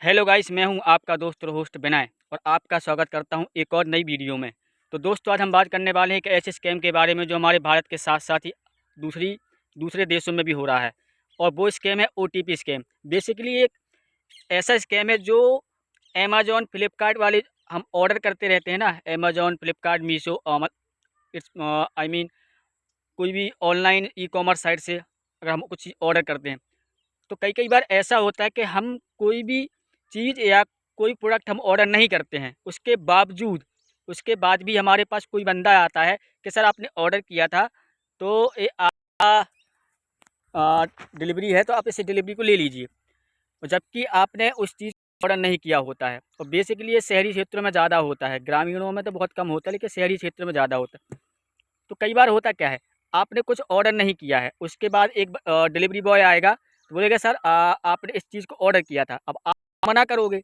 Hello guys, मैं हूं आपका दोस्त और होस्ट विनय और आपका स्वागत करता हूं एक और नई वीडियो में। तो दोस्तों, आज हम बात करने वाले हैं कि ऐसे स्कैम के बारे में जो हमारे भारत के साथ साथ ही दूसरे देशों में भी हो रहा है। और वो स्कैम है ओटीपी स्कैम। बेसिकली एक ऐसा स्कैम है जो अमेजॉन फ्लिपकार्ट वाले हम ऑर्डर करते रहते हैं ना, Amazon Flipkart Meesho, it's I mean कोई भी ऑनलाइन ई कॉमर्स साइट से अगर हम कुछ चीज़ ऑर्डर करते हैं तो कई कई बार ऐसा होता है कि हम कोई भी चीज़ या कोई प्रोडक्ट हम ऑर्डर नहीं करते हैं, उसके बाद भी हमारे पास कोई बंदा आता है कि सर आपने ऑर्डर किया था तो ये डिलीवरी है, तो आप इस डिलीवरी को ले लीजिए। और जबकि आपने उस चीज़ को ऑर्डर नहीं किया होता है। और बेसिकली ये शहरी क्षेत्रों में ज़्यादा होता है, ग्रामीणों में तो बहुत कम होता है, लेकिन शहरी क्षेत्र में ज़्यादा होता है। तो कई बार होता क्या है, आपने कुछ ऑर्डर नहीं किया है, उसके बाद एक डिलीवरी बॉय आएगा तो बोलेगा सर आपने इस चीज़ को ऑर्डर किया था। अब आप मना करोगे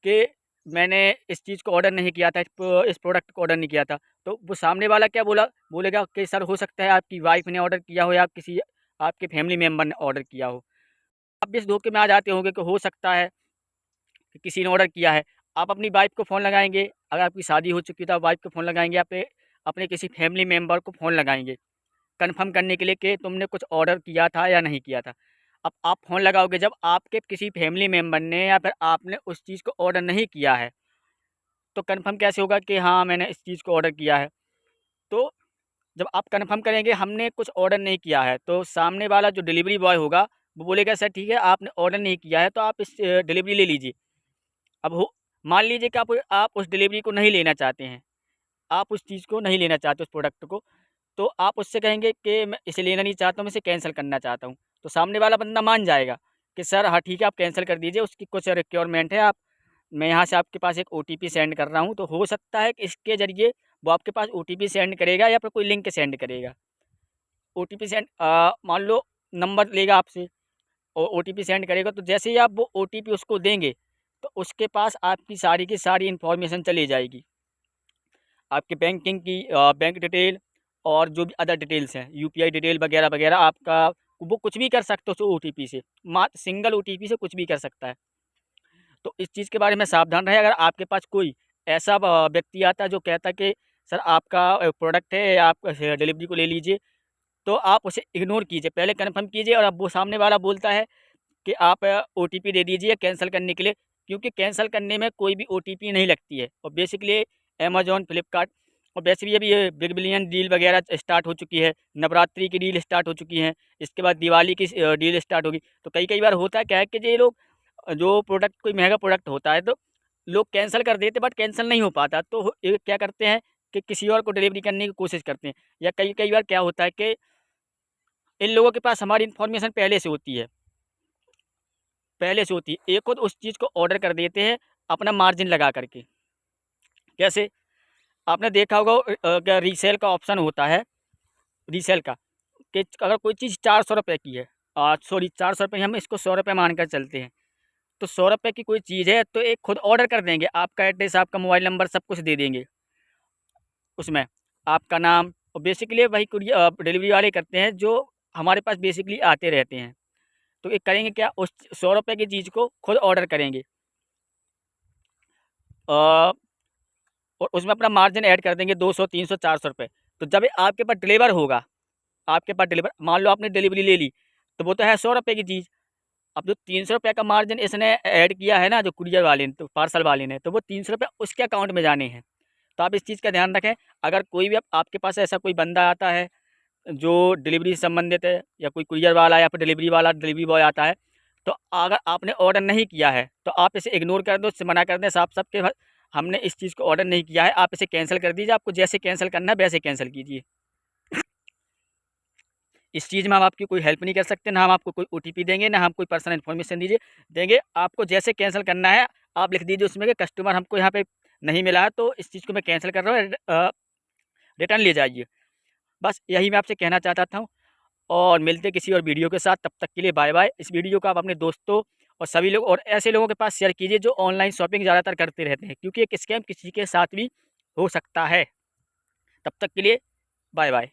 कि मैंने इस चीज़ को ऑर्डर नहीं किया था, इस प्रोडक्ट को ऑर्डर नहीं किया था। तो वो सामने वाला क्या बोलेगा कि सर हो सकता है आपकी वाइफ ने ऑर्डर किया हो या किसी आपके फैमिली मेम्बर ने ऑर्डर किया हो। आप भी इस धोखे में आ जाते होंगे कि हो सकता है कि किसी ने ऑर्डर किया है। आप अपनी वाइफ को फ़ोन लगाएंगे, अगर आपकी शादी हो चुकी है तो आप वाइफ को फ़ोन लगाएंगे, अपने किसी फैमिली मेम्बर को फ़ोन लगाएंगे कन्फर्म करने के लिए कि तुमने कुछ ऑर्डर किया था या नहीं किया था। अब आप फ़ोन लगाओगे जब आपके किसी फैमिली मेम्बर ने या फिर आपने उस चीज़ को ऑर्डर नहीं किया है, तो कन्फर्म कैसे होगा कि हाँ, मैंने इस चीज़ को ऑर्डर किया है। तो जब आप कन्फर्म करेंगे हमने कुछ ऑर्डर नहीं किया है, तो सामने वाला जो डिलीवरी बॉय होगा, वो बोलेगा सर ठीक है, आपने ऑर्डर नहीं किया है तो आप इस डिलीवरी ले लीजिए। अब हो मान लीजिए कि आप उस डिलीवरी को नहीं लेना चाहते हैं, आप उस चीज़ को नहीं लेना चाहते, उस प्रोडक्ट को। तो आप उससे कहेंगे कि मैं इसे लेना नहीं चाहता हूँ, मैं इसे कैंसल करना चाहता हूँ। तो सामने वाला बंदा मान जाएगा कि सर हाँ ठीक है, आप कैंसिल कर दीजिए, उसकी कुछ रिक्वायरमेंट है, आप मैं यहाँ से आपके पास एक ओटीपी सेंड कर रहा हूँ। तो हो सकता है कि इसके ज़रिए वो आपके पास ओटीपी सेंड करेगा या फिर कोई लिंक सेंड करेगा। ओटीपी सेंड मान लो नंबर लेगा आपसे और ओटीपी सेंड करेगा, तो जैसे ही आप वो ओटीपी उसको देंगे, तो उसके पास आपकी सारी की सारी इन्फॉर्मेशन चली जाएगी। आपके बैंकिंग की बैंक डिटेल और जो भी अदर डिटेल्स हैं, यूपीआई डिटेल वगैरह वगैरह, आपका वो कुछ भी कर सकते हो उस ओटीपी से, मात्र सिंगल ओटीपी से कुछ भी कर सकता है। तो इस चीज़ के बारे में सावधान रहें। अगर आपके पास कोई ऐसा व्यक्ति आता है जो कहता है कि सर आपका प्रोडक्ट है, आप डिलीवरी को ले लीजिए, तो आप उसे इग्नोर कीजिए, पहले कन्फर्म कीजिए। और अब वो सामने वाला बोलता है कि आप ओटीपी दे दीजिए कैंसिल करने के लिए, क्योंकि कैंसिल करने में कोई भी ओटीपी नहीं लगती है। और बेसिकली अमेज़न, फ्लिपकार्ट और वैसे भी अभी ये बिग बिलियन डील वगैरह स्टार्ट हो चुकी है, नवरात्रि की डील स्टार्ट हो चुकी हैं, इसके बाद दिवाली की डील स्टार्ट होगी। तो कई कई बार होता है क्या है कि ये लोग जो प्रोडक्ट कोई महंगा प्रोडक्ट होता है तो लोग कैंसिल कर देते, बट कैंसिल नहीं हो पाता, तो ये क्या करते हैं कि किसी और को डिलीवरी करने की कोशिश करते हैं। या कई कई बार क्या होता है कि इन लोगों के पास हमारी इन्फॉर्मेशन पहले से होती है, एक खुद उस चीज़ को ऑर्डर कर देते हैं अपना मार्जिन लगा करके। कैसे? आपने देखा होगा क्या रीसेल का ऑप्शन होता है, रीसेल का, कि अगर कोई चीज़ 400 रुपये की है, सॉरी 400 रुपये, हम इसको 100 रुपये मानकर चलते हैं। तो 100 रुपये की कोई चीज़ है तो एक खुद ऑर्डर कर देंगे, आपका एड्रेस, आपका मोबाइल नंबर सब कुछ दे देंगे उसमें, आपका नाम। और बेसिकली वही डिलीवरी वाले करते हैं जो हमारे पास बेसिकली आते रहते हैं। तो ये करेंगे क्या, उस 100 रुपये की चीज़ को खुद ऑर्डर करेंगे और उसमें अपना मार्जिन ऐड कर देंगे 200, 300, 400 रुपये। तो जब ये आपके पास डिलीवर होगा, आपके पास डिलीवर मान लो आपने डिलीवरी ले ली, तो वो तो है 100 रुपये की चीज़। अब जो 300 रुपये का मार्जिन इसने ऐड किया है ना, जो कुरियर वाले ने, तो पार्सल वाले ने, तो वो 300 रुपये उसके अकाउंट में जाने हैं। तो आप इस चीज़ का ध्यान रखें। अगर कोई भी आपके पास ऐसा कोई बंदा आता है जो डिलीवरी से संबंधित है, या कोई कुरियर वाला या फिर डिलीवरी वाला, डिलीवरी बॉय आता है, तो अगर आपने ऑर्डर नहीं किया है तो आप इसे इग्नोर कर दो, इससे मना कर दें साफ साफ कि हमने इस चीज़ को ऑर्डर नहीं किया है, आप इसे कैंसिल कर दीजिए। आपको जैसे कैंसिल करना है वैसे कैंसिल कीजिए। इस चीज़ में हम आपकी कोई हेल्प नहीं कर सकते, ना हम आपको कोई ओटीपी देंगे, ना हम कोई पर्सनल इन्फॉर्मेशन देंगे। आपको जैसे कैंसिल करना है आप लिख दीजिए उसमें कि कस्टमर हमको यहाँ पे नहीं मिला है, तो इस चीज़ को मैं कैंसिल कर रहा हूँ, रिटर्न ले जाइए। बस यही मैं आपसे कहना चाहता था। और मिलते किसी और वीडियो के साथ, तब तक के लिए बाय बाय। इस वीडियो को आप अपने दोस्तों और सभी लोग और ऐसे लोगों के पास शेयर कीजिए जो ऑनलाइन शॉपिंग ज़्यादातर करते रहते हैं, क्योंकि एक स्कैम किसी के साथ भी हो सकता है। तब तक के लिए बाय बाय।